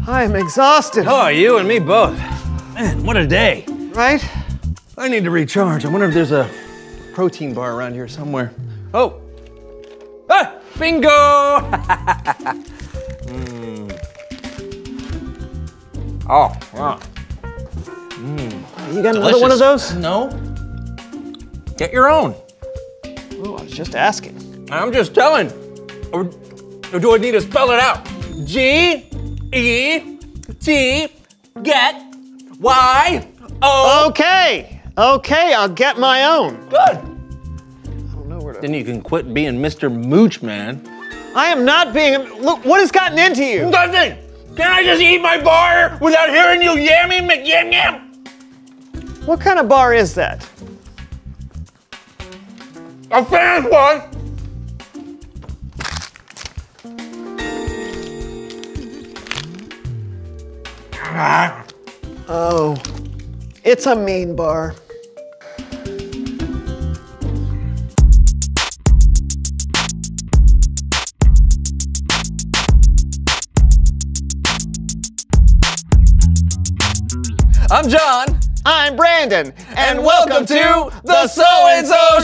I'm exhausted. Oh, you and me both. Man, what a day. Right? I need to recharge. I wonder if there's a protein bar around here somewhere. Oh. Ah, bingo! Oh, wow. You got another one of those? No. Get your own. Oh, I was just asking. I'm just telling. Or do I need to spell it out? G-E-T, get, Y-O. Okay, I'll get my own. Good. I don't know where to... Then you can quit being Mr. Mooch, man. I am not being... Look, what has gotten into you? Nothing. Can I just eat my bar without hearing you yamming yam yam? What kind of bar is that? A fan's one. Oh, it's a mean bar. I'm John. I'm Brandon, And welcome to the So-and-So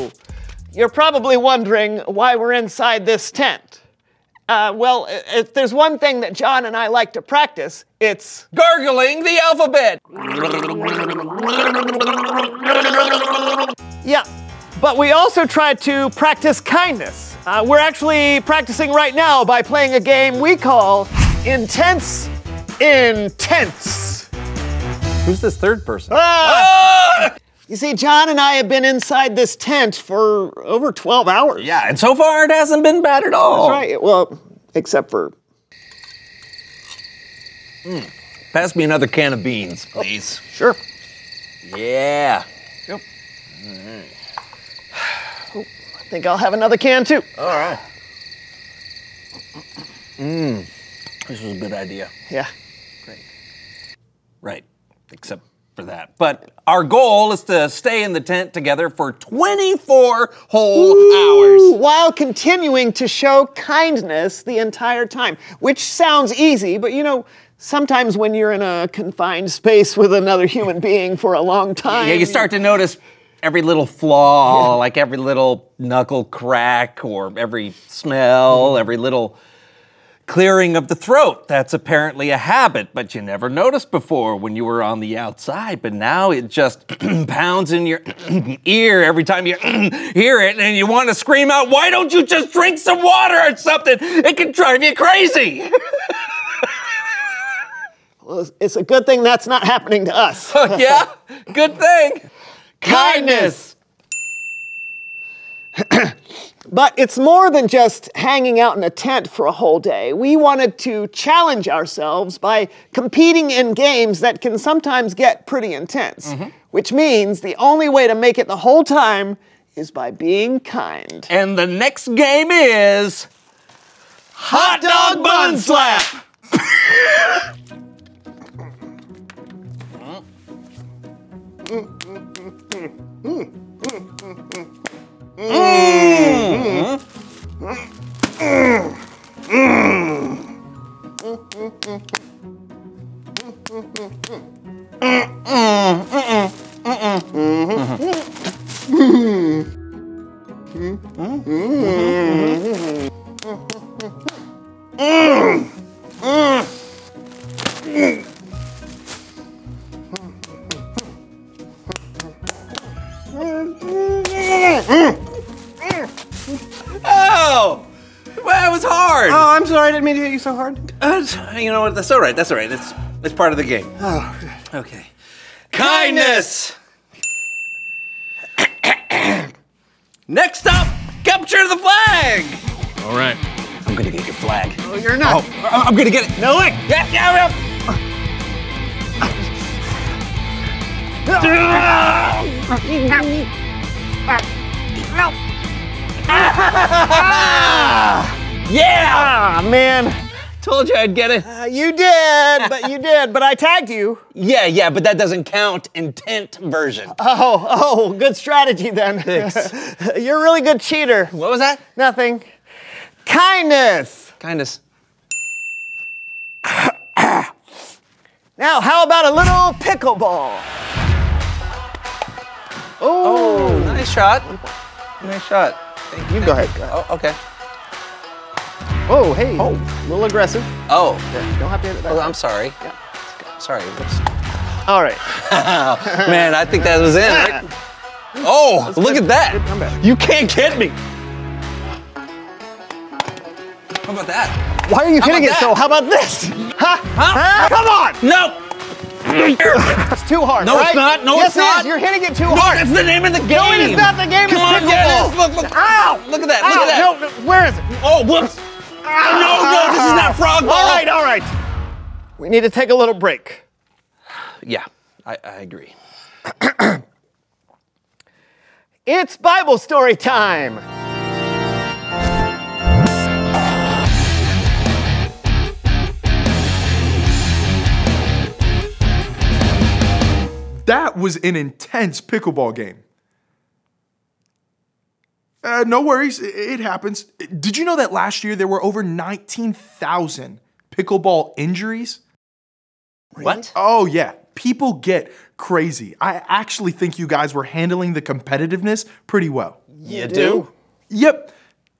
Show! You're probably wondering why we're inside this tent. Well, if there's one thing that John and I like to practice, it's... Gargling the alphabet. Yeah, but we also try to practice kindness. We're actually practicing right now by playing a game we call Intense. Who's this third person? You see, John and I have been inside this tent for over 12 hours. Yeah, and so far it hasn't been bad at all. That's right. Well, except for... Pass me another can of beans, please. Sure. Yeah. Yep. Oh, I think I'll have another can too. All right. This was a good idea. Yeah. Great. Right, except for that. But our goal is to stay in the tent together for 24 whole hours. While continuing to show kindness the entire time, which sounds easy, but you know, sometimes when you're in a confined space with another human being for a long time... Yeah, you start to notice every little flaw, like every little knuckle crack, or every smell, every little clearing of the throat. That's apparently a habit, but you never noticed before when you were on the outside. But now it just pounds in your ear every time you hear it, and you want to scream out, "Why don't you just drink some water or something? It can drive you crazy." Well, it's a good thing that's not happening to us. Oh, yeah? Good thing. Kindness. But it's more than just hanging out in a tent for a whole day. We wanted to challenge ourselves by competing in games that can sometimes get pretty intense, which means the only way to make it the whole time is by being kind. And the next game is Hot Dog Bun Slap. Oh! Well, that was hard. Oh, I'm sorry, I didn't mean to hit you so hard. You know what? That's all right. That's all right. It's part of the game. Oh, Okay. Kindness. Next up, capture the flag. All right. I'm gonna get your flag. oh you're not. Oh, I'm gonna get it. No way. Yeah. Yeah! Ah, man. told you I'd get it. You did, but I tagged you. Yeah, but that doesn't count. Intent version. Oh, good strategy then. Thanks. You're a really good cheater. What was that? Nothing. Kindness. Kindness. Now, how about a little pickleball? Oh, nice shot. Nice shot. Thank you. Go ahead. Oh, okay. Oh, hey. Oh, a little aggressive. Oh. Yeah, don't have to hit it back. Oh, I'm sorry. Yeah. Sorry. Whoops. All right. Man, I think that was in, right? Oh, look at that. Good comeback. You can't get me. How about that? Why are you hitting it that? so? How about this? Huh? Come on! No! It's too hard, No, right? it's not. No, yes, it's not. It is. You're hitting it too No, hard. that's the name of the game. No, it is not. The game Come is on, pickleball. yeah, it is. Look. Ow! Look at that. Ow, Look at that. No, where is it? Oh, whoops. No, this is not frog ball. All right. We need to take a little break. Yeah, I agree. It's Bible story time. That was an intense pickleball game. No worries, it happens. Did you know that last year there were over 19,000 pickleball injuries? What? Oh yeah, people get crazy. I actually think you guys were handling the competitiveness pretty well. You do? Yep,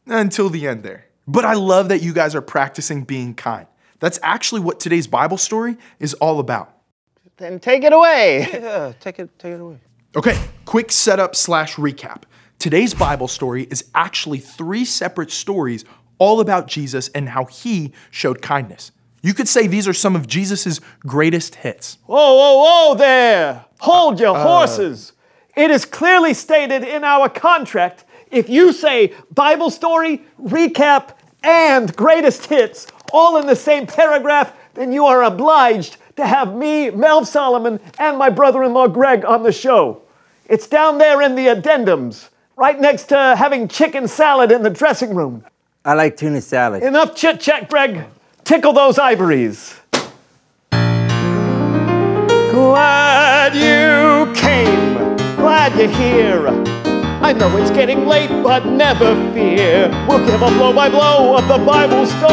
until the end there. But I love that you guys are practicing being kind. That's actually what today's Bible story is all about. Then take it away. Yeah, take it away. Okay, quick setup / recap. Today's Bible story is actually 3 separate stories all about Jesus and how he showed kindness. You could say these are some of Jesus's greatest hits. Whoa there. Hold your horses. It is clearly stated in our contract, if you say Bible story, recap, and greatest hits all in the same paragraph, then you are obliged to have me, Melv Solomon, and my brother-in-law Greg on the show. It's down there in the addendums, right next to having chicken salad in the dressing room. I like tuna salad. Enough chit-chat, Greg. Tickle those ivories. Glad you came. Glad you're here. I know it's getting late, but never fear. We'll give a blow-by-blow of the Bible story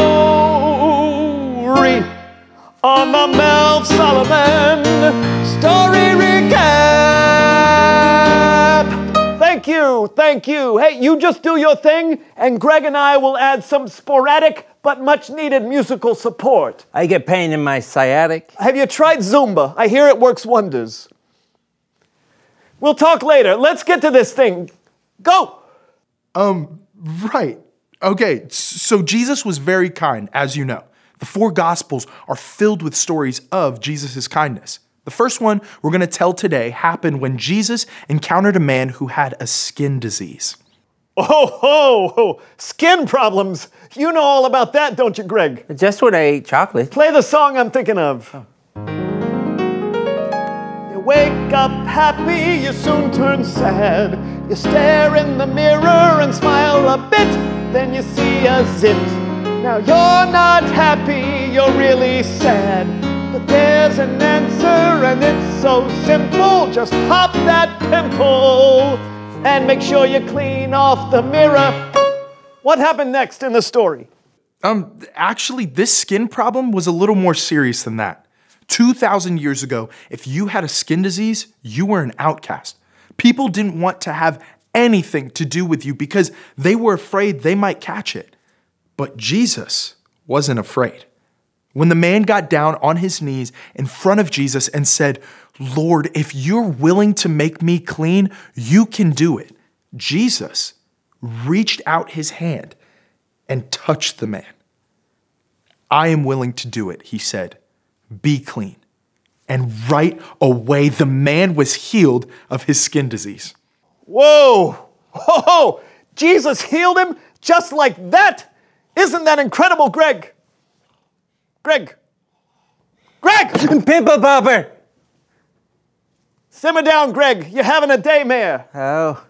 on the Melv Solomon Story Recap. Thank you. Hey, you just do your thing, and Greg and I will add some sporadic but much-needed musical support. I get pain in my sciatic. Have you tried Zumba? I hear it works wonders. We'll talk later. Let's get to this thing. Go! Right. Okay, so Jesus was very kind, as you know. The 4 Gospels are filled with stories of Jesus' kindness. The first one we're going to tell today happened when Jesus encountered a man who had a skin disease. Oh, skin problems. You know all about that, don't you, Greg? Just when I ate chocolate. Play the song I'm thinking of. You wake up happy, you soon turn sad. You stare in the mirror and smile a bit, then you see a zit. Now you're not happy, you're really sad. But there's an answer and it's so simple. Just pop that pimple and make sure you clean off the mirror. What happened next in the story? Actually, this skin problem was a little more serious than that. 2,000 years ago, if you had a skin disease, you were an outcast. People didn't want to have anything to do with you because they were afraid they might catch it. But Jesus wasn't afraid. When the man got down on his knees in front of Jesus and said, "Lord, if you're willing to make me clean, you can do it," Jesus reached out his hand and touched the man. "I am willing to do it," he said. "Be clean." And right away, the man was healed of his skin disease. Whoa! Jesus healed him just like that? Isn't that incredible, Greg? Greg! Pimple popper! Simmer down, Greg. You're having a daymare. Oh.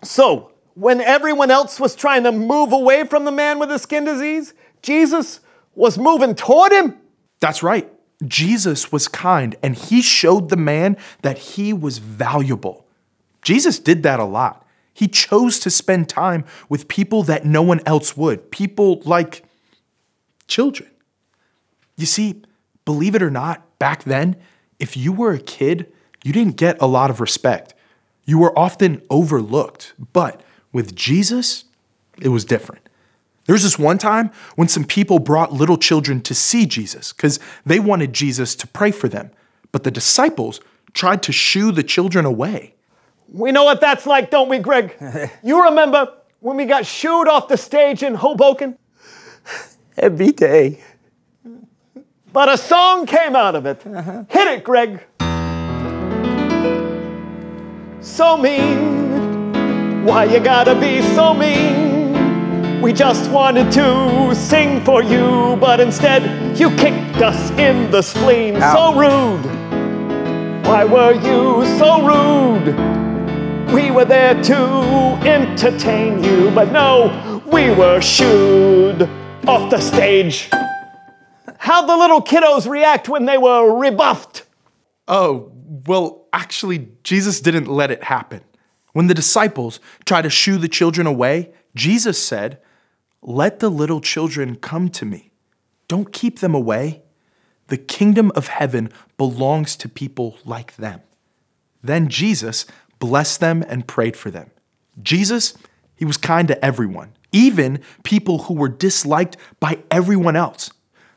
So, when everyone else was trying to move away from the man with the skin disease, Jesus was moving toward him? That's right. Jesus was kind, and he showed the man that he was valuable. Jesus did that a lot. He chose to spend time with people that no one else would, people like children. You see, believe it or not, back then, if you were a kid, you didn't get a lot of respect. You were often overlooked. But with Jesus, it was different. There was this one time when some people brought little children to see Jesus because they wanted Jesus to pray for them. But the disciples tried to shoo the children away. We know what that's like, don't we, Greg? You remember when we got shooed off the stage in Hoboken? Every day. But a song came out of it. Hit it, Greg. So mean, why you gotta be so mean? We just wanted to sing for you, but instead you kicked us in the spleen. Ow. So rude. Why were you so rude? We were there to entertain you, but no, we were shooed off the stage. How'd the little kiddos react when they were rebuffed? Oh, well, actually, Jesus didn't let it happen. When the disciples tried to shoo the children away, Jesus said, "Let the little children come to me. Don't keep them away. The kingdom of heaven belongs to people like them." Then Jesus blessed them and prayed for them. Jesus, he was kind to everyone, even people who were disliked by everyone else.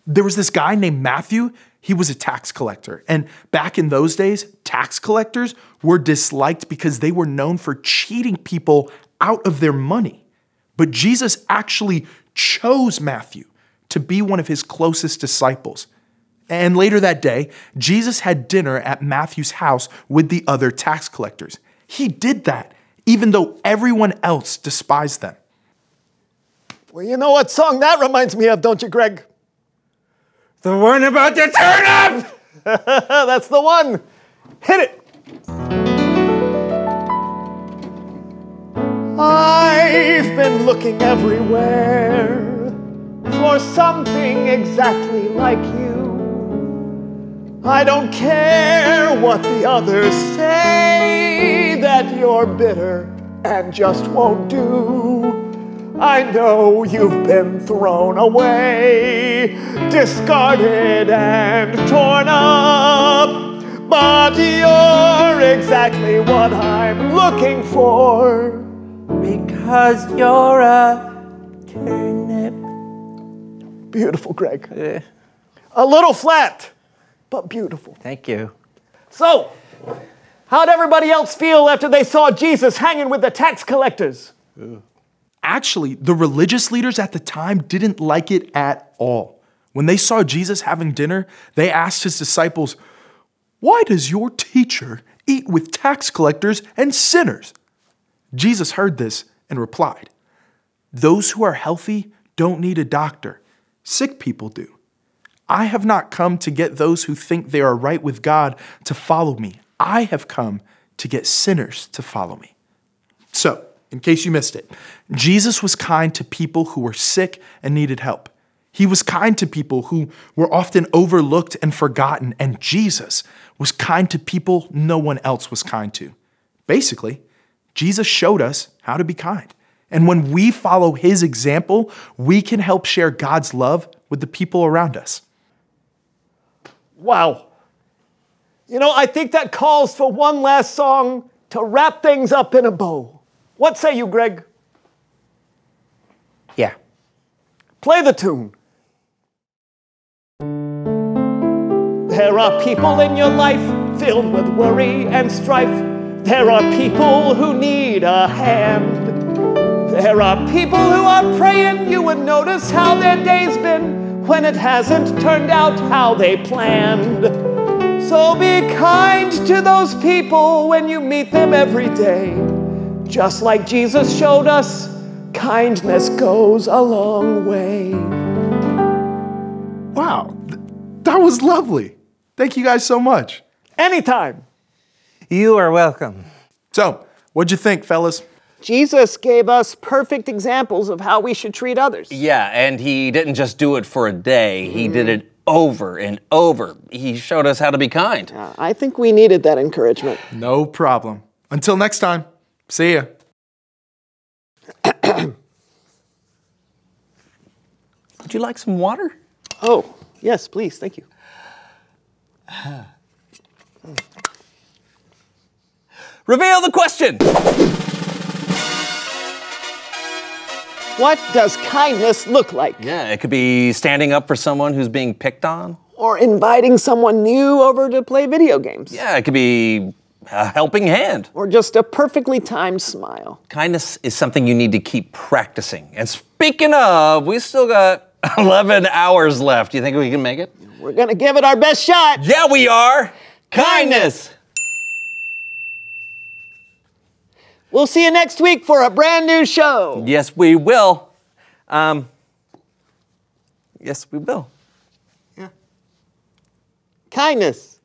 There was this guy named Matthew. He was a tax collector. And back in those days, tax collectors were disliked because they were known for cheating people out of their money. But Jesus actually chose Matthew to be one of his closest disciples. And later that day, Jesus had dinner at Matthew's house with the other tax collectors. He did that even though everyone else despised them. Well, you know what song that reminds me of, don't you, Greg? The one about the turnip! That's the one. Hit it. I've been looking everywhere for something exactly like you. I don't care what the others say, that you're bitter and just won't do. I know you've been thrown away, discarded and torn up, but you're exactly what I'm looking for. Because you're a turnip. Beautiful, Greg. A little flat, but beautiful. Thank you. So, how'd everybody else feel after they saw Jesus hanging with the tax collectors? Actually, the religious leaders at the time didn't like it at all. When they saw Jesus having dinner, they asked his disciples, "Why does your teacher eat with tax collectors and sinners?" Jesus heard this and replied, "Those who are healthy don't need a doctor. Sick people do. I have not come to get those who think they are right with God to follow me. I have come to get sinners to follow me." So, in case you missed it, Jesus was kind to people who were sick and needed help. He was kind to people who were often overlooked and forgotten, and Jesus was kind to people no one else was kind to. Basically, Jesus showed us how to be kind. And when we follow his example, we can help share God's love with the people around us. Wow. You know, I think that calls for one last song to wrap things up in a bow. What say you, Greg? Yeah. Play the tune. There are people in your life filled with worry and strife. There are people who need a hand. There are people who are praying you would notice how their day's been when it hasn't turned out how they planned. So be kind to those people when you meet them every day. Just like Jesus showed us, kindness goes a long way. Wow, that was lovely. Thank you guys so much. Anytime. You are welcome. So, what'd you think, fellas? Jesus gave us perfect examples of how we should treat others. Yeah, and he didn't just do it for a day. He did it over and over. He showed us how to be kind. I think we needed that encouragement. No problem. Until next time, see ya. Would you like some water? Oh, yes, please, thank you. Reveal the question! What does kindness look like? Yeah, it could be standing up for someone who's being picked on. Or inviting someone new over to play video games. Yeah, it could be a helping hand. Or just a perfectly timed smile. Kindness is something you need to keep practicing. And speaking of, we still got 11 hours left. Do you think we can make it? We're gonna give it our best shot. Yeah, we are. Kindness. We'll see you next week for a brand new show. Yes, we will. Yes, we will. Yeah. Kindness.